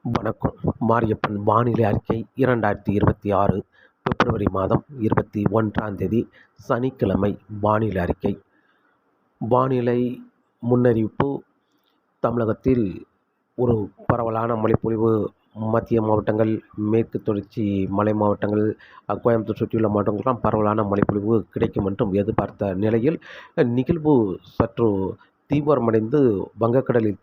வணக்கம். மாரியப்பன் வானிலை அறிக்கை 2026 பிப்ரவரி மாதம் 21ஆம் தேதி சனிக்கிழமை வானிலை அறிக்கை. வானிலை முன்னறிவிப்பு. தமிழகத்தில் ஒரு பரவலான மழைப்பொழிவு மத்திய மாவட்டங்கள், மேற்கு தொடர்ச்சி மலை மாவட்டங்கள், கோயம்புத்தூர் சுற்றியுள்ள மாவட்டங்களுக்கெல்லாம் பரவலான மழைப்பொழிவு கிடைக்கும் என்றும் எதிர்பார்த்த நிலையில் நிகழ்வு சற்று தீவிரமடைந்து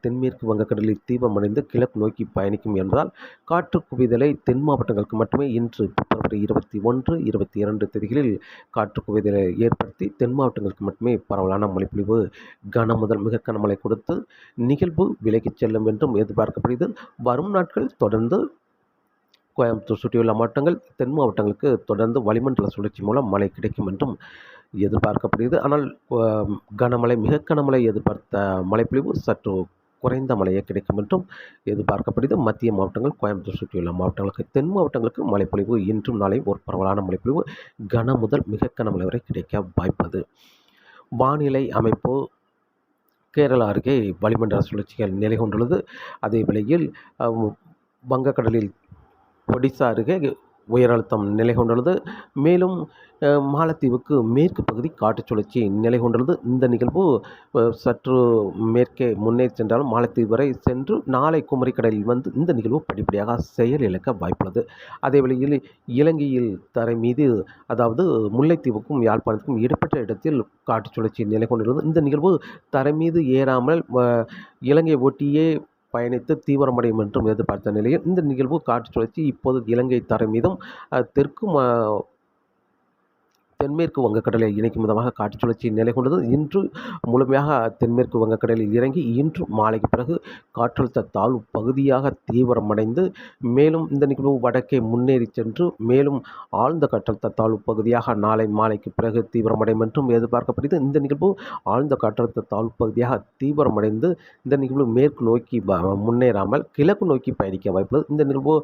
தென்மேற்கு வங்கக்கடலில் தீவிரமடைந்து கிழக்கு நோக்கி பயணிக்கும் என்பதால் காற்று குவிதலை தென் மாவட்டங்களுக்கு மட்டுமே இன்று பிப்ரவரி 21, 22 தேதிகளில் காற்று குவிதலை ஏற்படுத்தி தென் மாவட்டங்களுக்கு மட்டுமே பரவலான மழைப்பொழிவு கனமுதல் மிக கனமழை கொடுத்து நிகழ்வு விலகிச் செல்லும் என்றும் எதிர்பார்க்கப்படுகிறது. வரும் நாட்கள் தொடர்ந்து கோயம்புத்தூர் சுற்றியுள்ள மாவட்டங்கள், தென் மாவட்டங்களுக்கு தொடர்ந்து வளிமண்டல சுழற்சி மூலம் மழை கிடைக்கும் என்றும் எதிர்பார்க்கப்படுகிறது. ஆனால் கனமழை மிக கனமழை எதிர்பார்த்த மழைப்பொழிவு சற்று குறைந்த மழையே கிடைக்கும் என்றும் எதிர்பார்க்கப்படுகிறது. மத்திய மாவட்டங்கள், கோயம்புத்தூர் சுற்றியுள்ள மாவட்டங்களுக்கு, தென் மாவட்டங்களுக்கு மழைப்பொழிவு இன்றும் நாளையும் ஒரு பரவலான மழைப்பொழிவு கன முதல் மிக கனமழை வரை கிடைக்க வாய்ப்புள்ளது. வானிலை அமைப்பு. கேரளா அருகே வளிமண்டல சுழற்சிகள் நிலை கொண்டுள்ளது. அதே வேளையில் வங்கக்கடலில் ஒடிசா அருகே உயர் அழுத்தம் நிலை கொண்டுள்ளது. மேலும் மாலத்தீவுக்கு மேற்கு பகுதி காற்றுச் சுழற்சி நிலை கொண்டுள்ளது. இந்த நிகழ்வு சற்று மேற்கே முன்னேறி சென்றாலும் மாலத்தீவு வரை சென்று நாளை குமரிக்கடலில் வந்து இந்த நிகழ்வு படிப்படியாக செயலிழக்க வாய்ப்புள்ளது. அதே வேளையில் இலங்கையில் தரை மீது, அதாவது முல்லைத்தீவுக்கும் யாழ்ப்பாணத்துக்கும் இடைப்பட்ட இடத்தில் காற்றுச் சுழற்சி நிலை கொண்டுள்ளது. இந்த நிகழ்வு தரை மீது ஏறாமல் இலங்கை ஒட்டியே பயணித்து தீவிரமடையும் என்றும் எதிர்பார்த்த நிலையில் இந்த நிகழ்வு காற்று சுழற்சி இப்போது இலங்கை தரை மீதும் தென்மேற்கு வங்கக்கடலை இணைக்கும் விதமாக காற்று சுழற்சி நிலை கொண்டது. இன்று முழுமையாக தென்மேற்கு வங்கக்கடலில் இறங்கி இன்று மாலைக்கு பிறகு காற்றழுத்த தாழ்வு பகுதியாக தீவிரமடைந்து மேலும் இந்த நிகழ்வு வடக்கே முன்னேறி சென்று மேலும் ஆழ்ந்த காற்றழுத்த தாழ்வு பகுதியாக நாளை மாலைக்கு பிறகு தீவிரமடையும் என்றும் எதிர்பார்க்கப்படுகிறது. இந்த நிகழ்வு ஆழ்ந்த காற்றழுத்த தாழ்வு பகுதியாக தீவிரமடைந்து இந்த நிகழ்வு மேற்கு நோக்கி முன்னேறாமல் கிழக்கு நோக்கி பயணிக்க வாய்ப்புள்ளது. இந்த நிகழ்வு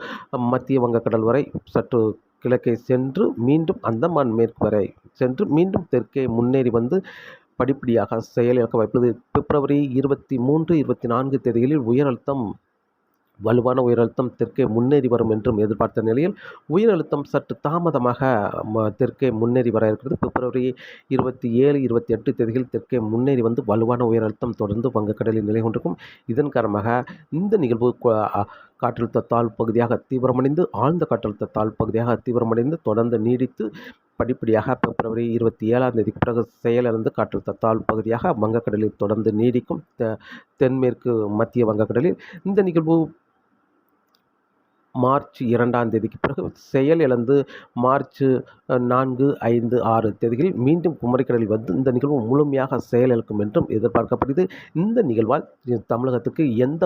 மத்திய வங்கக்கடல் வரை சற்று கிழக்கே சென்று மீண்டும் அந்தமான் மேற்கு வரை சென்று மீண்டும் தெற்கே முன்னேறி வந்து படிப்படியாக செயலிழக்க வாய்ப்புள்ளது. பிப்ரவரி 23, 24 தேதிகளில் வலுவான உயர் அழுத்தம் தெற்கே முன்னேறி வரும் என்றும் எதிர்பார்த்த நிலையில் உயர் அழுத்தம் சற்று தாமதமாக தெற்கே முன்னேறி வர இருக்கிறது. பிப்ரவரி 27, 28 தேதிகளில் தெற்கே முன்னேறி வந்து வலுவான உயர் அழுத்தம் தொடர்ந்து வங்கக்கடலில் நிலை கொண்டிருக்கும். இதன் காரணமாக இந்த நிகழ்வு காற்றழுத்த தாழ்வு பகுதியாக தீவிரமடைந்து ஆழ்ந்த காற்றழுத்த தாழ்வு பகுதியாக தீவிரமடைந்து தொடர்ந்து நீடித்து படிப்படியாக பிப்ரவரி 27ஆம் தேதிக்கு பிறகு செயலிழந்து காற்றழுத்த தாழ்வு பகுதியாக வங்கக்கடலில் தொடர்ந்து நீடிக்கும். தென்மேற்கு மத்திய வங்கக்கடலில் இந்த நிகழ்வு மார்ச் 2ஆம் தேதிக்கு பிறகு செயலிழந்து மார்ச் 4, 5, 6 தேதிகளில் மீண்டும் குமரிக்கடலில் வந்து இந்த நிகழ்வு முழுமையாக செயலிழக்கும் என்றும் எதிர்பார்க்கப்படுகிறது. இந்த நிகழ்வால் தமிழகத்துக்கு எந்த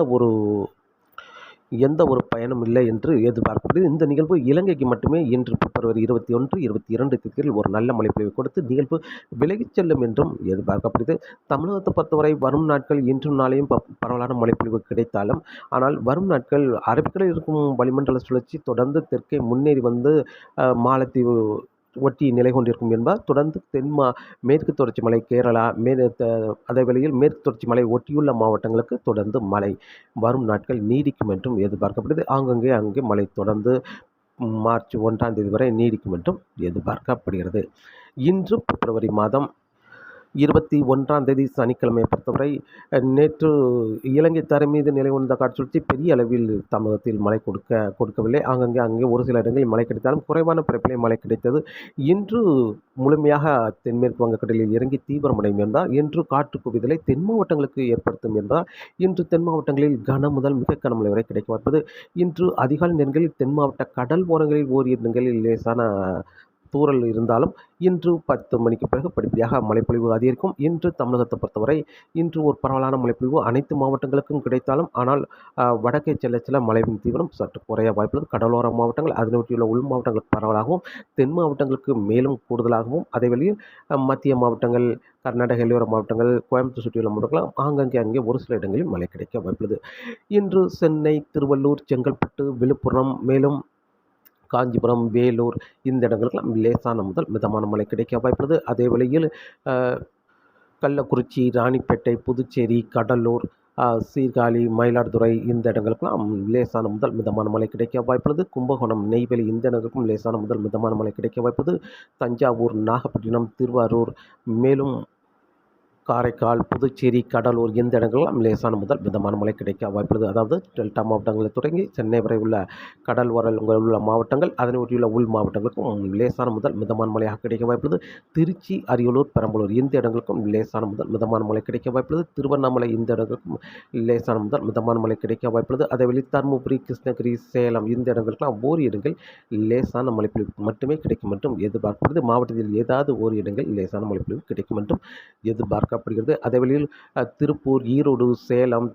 ஒரு பயனும் இல்லை என்று எதிர்பார்க்கப்படுகிறது. இந்த நிகழ்வு இலங்கைக்கு மட்டுமே இன்று பிப்ரவரி 21, 22 தேதிகளில் ஒரு நல்ல மழைப்பொழிவை கொடுத்து நிகழ்வு விலகிச் செல்லும் என்றும் எதிர்பார்க்கப்படுகிறது. தமிழகத்தை பொறுத்தவரை வரும் நாட்கள் இன்றும் நாளையும் பரவலான மழைப்பொழிவு கிடைத்தாலும் ஆனால் வரும் நாட்கள் அரபிக்கடலில் இருக்கும் வளிமண்டல சுழற்சி தொடர்ந்து தெற்கே முன்னேறி வந்து மாலத்தீவு ஒட்டி நிலை கொண்டிருக்கும் என்பதால் தொடர்ந்து மேற்கு தொடர்ச்சி மலை, கேரளா, அதே வேளையில் மேற்கு தொடர்ச்சி மலை ஒட்டியுள்ள மாவட்டங்களுக்கு தொடர்ந்து மழை வரும் நாட்கள் நீடிக்கும் என்றும் எதிர்பார்க்கப்படுகிறது. அங்கே மழை தொடர்ந்து மார்ச் 1ஆம் தேதி வரை நீடிக்கும் என்றும் எதிர்பார்க்கப்படுகிறது. இன்று பிப்ரவரி மாதம் 21ஆம் தேதி சனிக்கிழமையை பொறுத்தவரை நேற்று இலங்கை தரை மீது நிலை கொண்ட காற்று சுழற்சி பெரிய அளவில் தமிழகத்தில் மழை கொடுக்கவில்லை. அங்கே ஒரு சில இடங்களில் மழை கிடைத்தாலும் குறைவான பரப்பிலே மழை கிடைத்தது. இன்று முழுமையாக தென்மேற்கு வங்கக்கடலில் இறங்கி தீவிரமடையும் என்றால் இன்று காற்று குவிதலை தென் மாவட்டங்களுக்கு ஏற்படுத்தும் என்றால் இன்று தென் மாவட்டங்களில் கன முதல் மிக கனமழை வரை கிடைக்க வாய்ப்பது. இன்று அதிகாலை நேரங்களில் தென் மாவட்ட கடல் ஓரங்களில் ஓரிரு இடங்களில் லேசான தூறல் இருந்தாலும் இன்று 10 மணிக்கு பிறகு படிப்படியாக மழைப்பொழிவு அதிகரிக்கும். இன்று தமிழகத்தை பொறுத்தவரை இன்று ஒரு பரவலான மழைப்பொழிவு அனைத்து மாவட்டங்களுக்கும் கிடைத்தாலும் ஆனால் வடக்கே செல்ல மழையின் தீவிரம் சற்று குறைய வாய்ப்புள்ளது. கடலோர மாவட்டங்கள் அதனை ஒட்டியுள்ள உள் மாவட்டங்களுக்கு பரவலாகவும் தென் மாவட்டங்களுக்கு மேலும் கூடுதலாகவும் அதே வழியில் மத்திய மாவட்டங்கள், கர்நாடக எல்லையோர மாவட்டங்கள், கோயம்புத்தூர் சுற்றியுள்ள மாவட்டங்கள் அங்கே ஒரு சில இடங்களில் மழை கிடைக்க வாய்ப்புள்ளது. இன்று சென்னை, திருவள்ளூர், செங்கல்பட்டு, விழுப்புரம், மேலும் காஞ்சிபுரம், வேலூர் இந்த இடங்களுக்கெல்லாம் லேசான முதல் மிதமான மழை கிடைக்க வாய்ப்புள்ளது. அதே வேளையில் கள்ளக்குறிச்சி, ராணிப்பேட்டை, புதுச்சேரி, கடலூர், சீர்காழி, மயிலாடுதுறை இந்த இடங்களுக்கெல்லாம் லேசான முதல் மிதமான மழை கிடைக்க வாய்ப்புள்ளது. கும்பகோணம், நெய்வேலி இந்த இடங்களுக்கும் லேசான முதல் மிதமான மழை கிடைக்க வாய்ப்புள்ளது. தஞ்சாவூர், நாகப்பட்டினம், திருவாரூர், மேலும் காரைக்கால், புதுச்சேரி, கடலூர் இந்த இடங்கள்லாம் லேசான முதல் மிதமான மழை கிடைக்க வாய்ப்புள்ளது. அதாவது டெல்டா மாவட்டங்களில் தொடங்கி சென்னை வரை உள்ள கடல் ஓரங்கள் உள்ள மாவட்டங்கள், அதனை ஒட்டியுள்ள உள் மாவட்டங்களுக்கும் லேசான முதல் மிதமான மழையாக கிடைக்க வாய்ப்புள்ளது. திருச்சி, அரியலூர், பெரம்பலூர் இந்த இடங்களுக்கும் லேசான முதல் மிதமான மழை கிடைக்க வாய்ப்புள்ளது. திருவண்ணாமலை இந்த இடங்களுக்கும் லேசான முதல் மிதமான மழை கிடைக்க வாய்ப்புள்ளது. அதேவேளை தருமபுரி, கிருஷ்ணகிரி, சேலம் இந்த இடங்களுக்கெல்லாம் ஓரிரு இடங்கள் லேசான மழைப்பொழிவு மட்டுமே கிடைக்கும் என்றும் எதிர்பார்க்கப்படுது. மாவட்டத்தில் ஏதாவது ஓர் இடங்கள் லேசான மழைப்பொழிவு கிடைக்கும் என்றும் எதிர்பார்க்கப்படுகிறது. அதே வேளையில் திருப்பூர், ஈரோடு, சேலம்,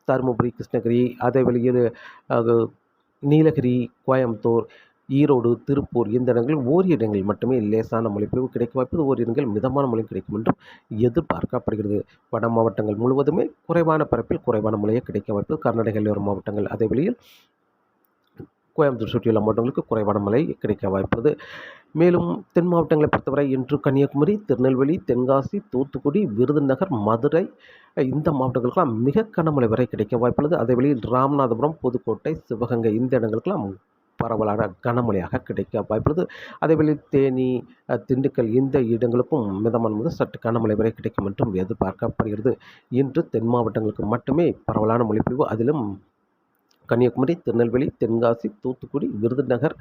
தருமபுரி, கிருஷ்ணகிரி, அதே வேளையில் நீலகிரி, கோயம்புத்தூர், ஈரோடு, திருப்பூர் இந்த இடங்களில் ஓரிரு இடங்களில் மட்டுமே லேசான மழைப்பொழிவு கிடைக்க வாய்ப்பது. ஓரிரு இடங்கள் மிதமான மழை கிடைக்கும் என்றும் எதிர்பார்க்கப்படுகிறது. வட மாவட்டங்கள் முழுவதுமே குறைவான பரப்பில் குறைவான மழையே கிடைக்க வாய்ப்பது. கர்நாடக எல்லையோர மாவட்டங்கள், அதே வேளையில் கோயம்புத்தூர் சுற்றியுள்ள மாவட்டங்களுக்கு குறைவான மழை கிடைக்க வாய்ப்புள்ளது. மேலும் தென் மாவட்டங்களை பொறுத்தவரை இன்று கன்னியாகுமரி, திருநெல்வேலி, தென்காசி, தூத்துக்குடி, விருதுநகர், மதுரை இந்த மாவட்டங்களுக்கெல்லாம் மிக கனமழை வரை கிடைக்க வாய்ப்புள்ளது. அதே வேளையில் ராமநாதபுரம், புதுக்கோட்டை, சிவகங்கை இந்த இடங்களுக்கெல்லாம் பரவலான கனமழையாக கிடைக்க வாய்ப்புள்ளது. அதேவேளையில் தேனி, திண்டுக்கல் இந்த இடங்களுக்கும் மிதமான முதல் சற்று கனமழை வரை கிடைக்கும் என்றும் எதிர்பார்க்கப்படுகிறது. இன்று தென் மாவட்டங்களுக்கு மட்டுமே பரவலான மழைப்பொழிவு, அதிலும் கன்னியாகுமரி, திருநெல்வேலி, தென்காசி, தூத்துக்குடி, விருதுநகர்,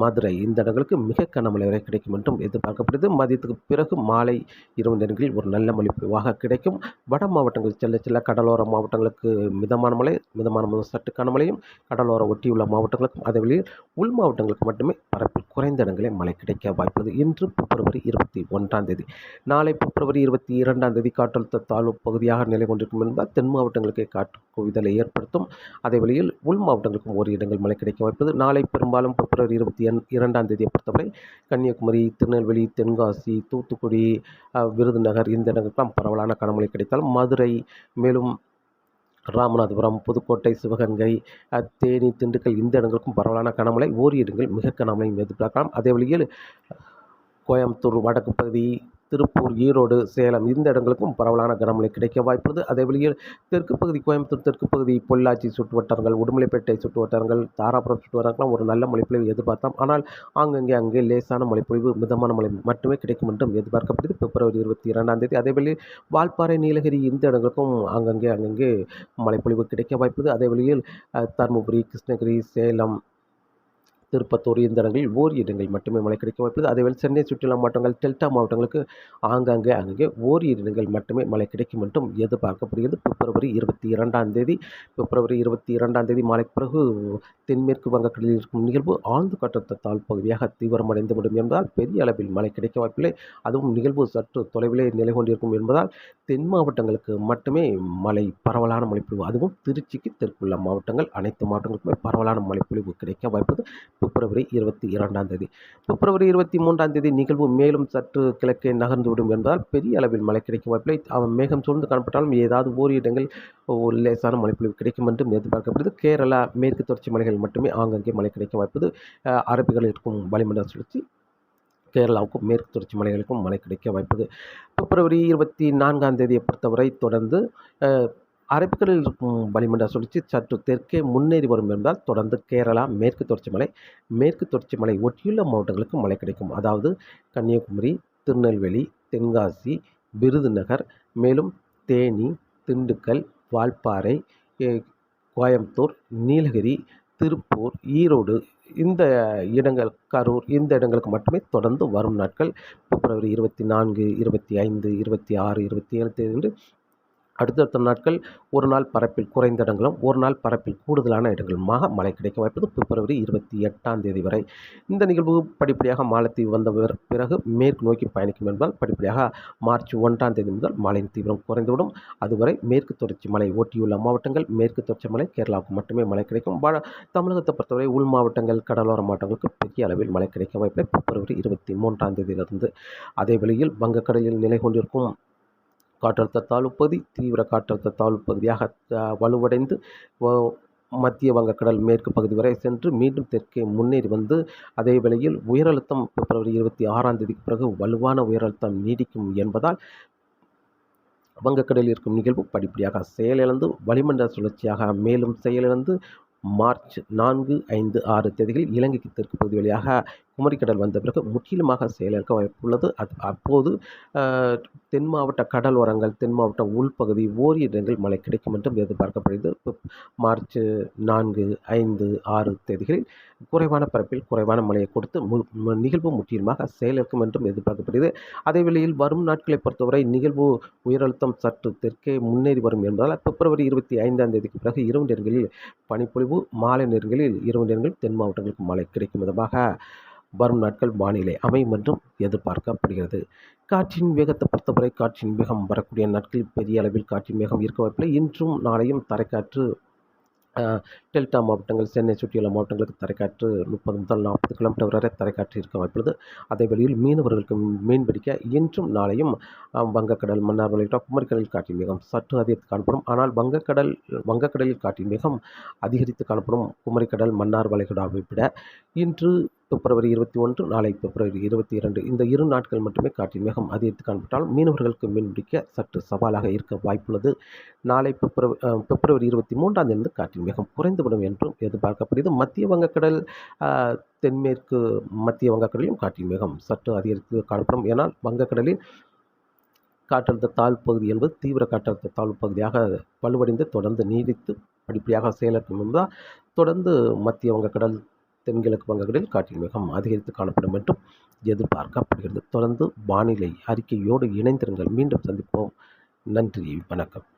மதுரை இந்த இடங்களுக்கு மிக கனமழை வரை கிடைக்கும் என்றும் எதிர்பார்க்கப்படுகிறது. மதியத்துக்கு பிறகு மாலை இரவு நேரங்களில் ஒரு நல்ல மழைப்பொழிவாக கிடைக்கும். வட மாவட்டங்கள் செல்ல கடலோர மாவட்டங்களுக்கு மிதமான மழை, மிதமான முதல் சற்று கனமழையும், கடலோர ஒட்டியுள்ள மாவட்டங்களுக்கும் அதே வழியில் உள் மாவட்டங்களுக்கு மட்டுமே பரப்பில் குறைந்த இடங்களில் மழை கிடைக்க வாய்ப்புள்ளது. இன்று பிப்ரவரி 21 நாளை பிப்ரவரி 22 காற்றழுத்த தாழ்வு பகுதியாக நிலை கொண்டிருக்கும் என்பதால் தென் மாவட்டங்களுக்கு காற்று குவிதலை ஏற்படுத்தும். அதே வழியில் உள் மாவட்டங்களுக்கும் ஒரு இடங்கள் மழை கிடைக்க வாய்ப்பது. நாளை பெரும்பாலும் பிப்ரவரி 22 பொறுத்தவரை கன்னியாகுமரி, திருநெல்வேலி, தென்காசி, தூத்துக்குடி, விருதுநகர் இந்த இடங்களுக்கெல்லாம் பரவலான கனமழை கிடைத்தாலும் மதுரை, மேலும் ராமநாதபுரம், புதுக்கோட்டை, சிவகங்கை, தேனி, திண்டுக்கல் இந்த இடங்களுக்கும் பரவலான கனமழை, ஓரிரு இடங்கள் மிக கனமழை எதிர்பார்க்கலாம். அதே வழியில் கோயம்புத்தூர் வடக்கு பகுதி, திருப்பூர், ஈரோடு, சேலம் இந்த இடங்களுக்கும் பரவலான கனமழை கிடைக்க வாய்ப்புள்ளது. அதே வழியில் தெற்கு பகுதி கோயம்புத்தூர் தெற்கு பகுதி, பொள்ளாச்சி சுற்றுவட்டாரங்கள், உடுமலைப்பேட்டை சுற்றுவட்டாரங்கள், தாராபுரம் சுற்றுவட்டாரங்களாம் ஒரு நல்ல மழைப்பொழிவு எதிர்பார்த்தோம். ஆனால் அங்கே லேசான மழைப்பொழிவு, மிதமான மழை மட்டுமே கிடைக்கும் என்றும் எதிர்பார்க்கப்படுது. பிப்ரவரி 22 அதே வழியில் வால்பாறை, நீலகிரி இந்த இடங்களுக்கும் அங்கங்கே மழைப்பொழிவு கிடைக்க வாய்ப்புள்ளது. அதே வழியில் தருமபுரி, கிருஷ்ணகிரி, சேலம், திருப்பத்தூர் இந்த இடங்களில் ஓரிரு இடங்கள் மட்டுமே மழை கிடைக்க வாய்ப்புள்ளது. அதேவேளை சென்னை சுற்றுலா மாவட்டங்கள், டெல்டா மாவட்டங்களுக்கு அங்கங்கே ஓரிரு இடங்கள் மட்டுமே மழை கிடைக்கும் என்றும் எதிர்பார்க்கப்படுகிறது. பிப்ரவரி 22 மாலைக்கு பிறகு தென்மேற்கு வங்கக்கடலில் இருக்கும் நிகழ்வு ஆழ்ந்த காற்றழுத்த தாழ்வு பகுதியாக தீவிரமடைந்துவிடும் என்பதால் பெரிய அளவில் மழை கிடைக்க வாய்ப்பில்லை. அதுவும் நிகழ்வு சற்று தொலைவிலே நிலை கொண்டிருக்கும் என்பதால் தென் மாவட்டங்களுக்கு மட்டுமே மழை, பரவலான மழைப்பொழிவு, அதுவும் திருச்சிக்கு தெற்குள்ள மாவட்டங்கள் அனைத்து மாவட்டங்களுக்குமே பரவலான மழைப்பொழிவு கிடைக்க வாய்ப்புள்ளது. பிப்ரவரி 22 பிப்ரவரி 23 நிகழ்வு மேலும் சற்று கிழக்கே நகர்ந்துவிடும் என்பதால் பெரிய அளவில் மழை கிடைக்க வாய்ப்பில்லை. மேகம் சூழ்ந்து காணப்பட்டாலும் ஏதாவது ஓரிரு இடங்கள் லேசான மழைப்பொழிவு கிடைக்கும் என்றும் எதிர்பார்க்கப்படுது. கேரளா, மேற்கு தொடர்ச்சி மலைகள் மட்டுமே ஆங்கங்கே மழை கிடைக்க வாய்ப்பது. அரபிகளில் இருக்கும் வளிமண்டல சுழற்சி கேரளாவுக்கும் மேற்கு தொடர்ச்சி மலைகளுக்கும் மழை கிடைக்க வாய்ப்பது. பிப்ரவரி 24 பொறுத்தவரை தொடர்ந்து அரபிக்கடலில் இருக்கும் வளிமண்டல சுழற்சி சற்று தெற்கே முன்னேறி வரும் என்பதால் தொடர்ந்து கேரளா, மேற்கு தொடர்ச்சி மலை ஒட்டியுள்ள மாவட்டங்களுக்கு மழை கிடைக்கும். அதாவது கன்னியாகுமரி, திருநெல்வேலி, தென்காசி, விருதுநகர், மேலும் தேனி, திண்டுக்கல், வால்பாறை, கோயம்புத்தூர், நீலகிரி, திருப்பூர், ஈரோடு இந்த இடங்கள், கரூர் இந்த இடங்களுக்கு மட்டுமே தொடர்ந்து வரும் நாட்கள் பிப்ரவரி 24, 25, 26, 27 என்று அடுத்தடுத்த நாட்கள் ஒரு நாள் பரப்பில் குறைந்த இடங்களும் ஒரு நாள் பரப்பில் கூடுதலான இடங்களுமாக மழை கிடைக்க வாய்ப்பது. பிப்ரவரி 28 வரை இந்த நிகழ்வு படிப்படியாக மாலத்தீவு வந்த பிறகு மேற்கு நோக்கி பயணிக்கும் என்பதால் படிப்படியாக மார்ச் 1 முதல் மழையின் தீவிரம் குறைந்துவிடும். அதுவரை மேற்கு தொடர்ச்சி மலை ஒட்டியுள்ள மாவட்டங்கள், மேற்கு தொடர்ச்சி மலை கேரளாவுக்கு மட்டுமே மழை கிடைக்கும். தமிழகத்தை பொறுத்தவரை உள் மாவட்டங்கள், கடலோர மாவட்டங்களுக்கு பெரிய அளவில் மழை கிடைக்க வாய்ப்பில்லை. பிப்ரவரி 23 அதே வேளையில் வங்கக்கடலில் நிலை கொண்டிருக்கும் காற்றழுத்த தாழ்வு பகுதி தீவிர காற்றழுத்த தாழ்வு பகுதியாக வலுவடைந்து மத்திய வங்கக்கடல் மேற்கு பகுதி வரை சென்று மீண்டும் தெற்கே முன்னேறி வந்து அதே வேளையில் உயரழுத்தம் பிப்ரவரி 26 பிறகு வலுவான உயரழுத்தம் நீடிக்கும் என்பதால் வங்கக்கடலில் இருக்கும் நிகழ்வு படிப்படியாக செயலிழந்து வளிமண்டல சுழற்சியாக மேலும் செயலிழந்து மார்ச் 4, 5, 6 தேதிகளில் இலங்கைக்கு தெற்கு பகுதி வழியாக குமரிக்கடல் வந்த பிறகு முற்றிலுமாக செயலிழக்க வாய்ப்புள்ளது. அப்போது தென் மாவட்ட கடலோரங்கள், தென் மாவட்ட உள்பகுதி ஓரிரு இடங்களில் மழை கிடைக்கும் என்றும் எதிர்பார்க்கப்படுகிறது. மார்ச் 4, 5, 6 தேதிகளில் குறைவான பரப்பில் குறைவான மழையை கொடுத்து நிகழ்வு முற்றிலுமாக செயலிழக்கும் என்றும் எதிர்பார்க்கப்படுகிறது. அதே வேளையில் வரும் நாட்களை பொறுத்தவரை நிகழ்வு உயரழுத்தம் சற்று தெற்கே முன்னேறி வரும் என்பதால் பிப்ரவரி 25ஆம் தேதிக்கு பிறகு இரவு நேரங்களில் பனிப்பொழிவு, மாலை நேரங்களில் இரவு நேரங்களில் தென் மாவட்டங்களுக்கு மழை கிடைக்கும் விதமாக வரும் நாட்கள் வானிலை அமையும் என்றும் எதிர்பார்க்கப்படுகிறது. காற்றின் வேகத்தை பொறுத்தவரை காற்றின் வேகம் வரக்கூடிய நாட்களில் பெரிய அளவில் காற்றின் வேகம் இருக்க வாய்ப்பில்லை. இன்றும் நாளையும் தரைக்காற்று டெல்டா மாவட்டங்கள், சென்னை சுற்றியுள்ள மாவட்டங்களுக்கு தரைக்காற்று 30 முதல் 40 கிலோமீட்டர் வரை தரைக்காற்று இருக்க வாய்ப்புள்ளது. அதே வேளையில் மீனவர்களுக்கு மீன்பிடிக்க இன்றும் நாளையும் வங்கக்கடல், மன்னார் வளைகுடா, குமரிக்கடலில் காற்றின் வேகம் சற்று அதிகரித்து காணப்படும். ஆனால் வங்கக்கடலில் காற்றின் வேகம் அதிகரித்து காணப்படும் குமரிக்கடல், மன்னார் வளைகுடாவை விட இன்று பிப்ரவரி 21, நாளை பிப்ரவரி 22 இந்த 2 நாட்கள் மட்டுமே காற்றின் வேகம் அதிகரித்து காணப்பட்டால் மீனவர்களுக்கு மீன்பிடிக்க சற்று சவாலாக இருக்க வாய்ப்புள்ளது. நாளை பிப்ரவரி 23ஆம் தேதி காற்றின் வேகம் குறைந்துவிடும் என்றும் எதிர்பார்க்கப்படுகிறது. மத்திய வங்கக்கடல், தென்மேற்கு மத்திய வங்கக்கடலிலும் காற்றின் வேகம் சற்று அதிகரித்து காணப்படும். ஏனால் வங்கக்கடலில் காற்றழுத்த தாழ்வு பகுதி என்பது தீவிர காற்றழுத்த தாழ்வு பகுதியாக வலுவடைந்து தொடர்ந்து நீடித்து படிப்படியாக செயலிழக்கும் என்பதால் தொடர்ந்து மத்திய வங்கக்கடல், தென்கிழக்கு வங்கக்கடலில் காற்றின் வேகம் அதிகரித்து காணப்படும் என்றும் எதிர்பார்க்கப்படுகிறது. தொடர்ந்து வானிலை அறிக்கையோடு இணைந்திருங்கள். மீண்டும் சந்திப்போம். நன்றி, வணக்கம்.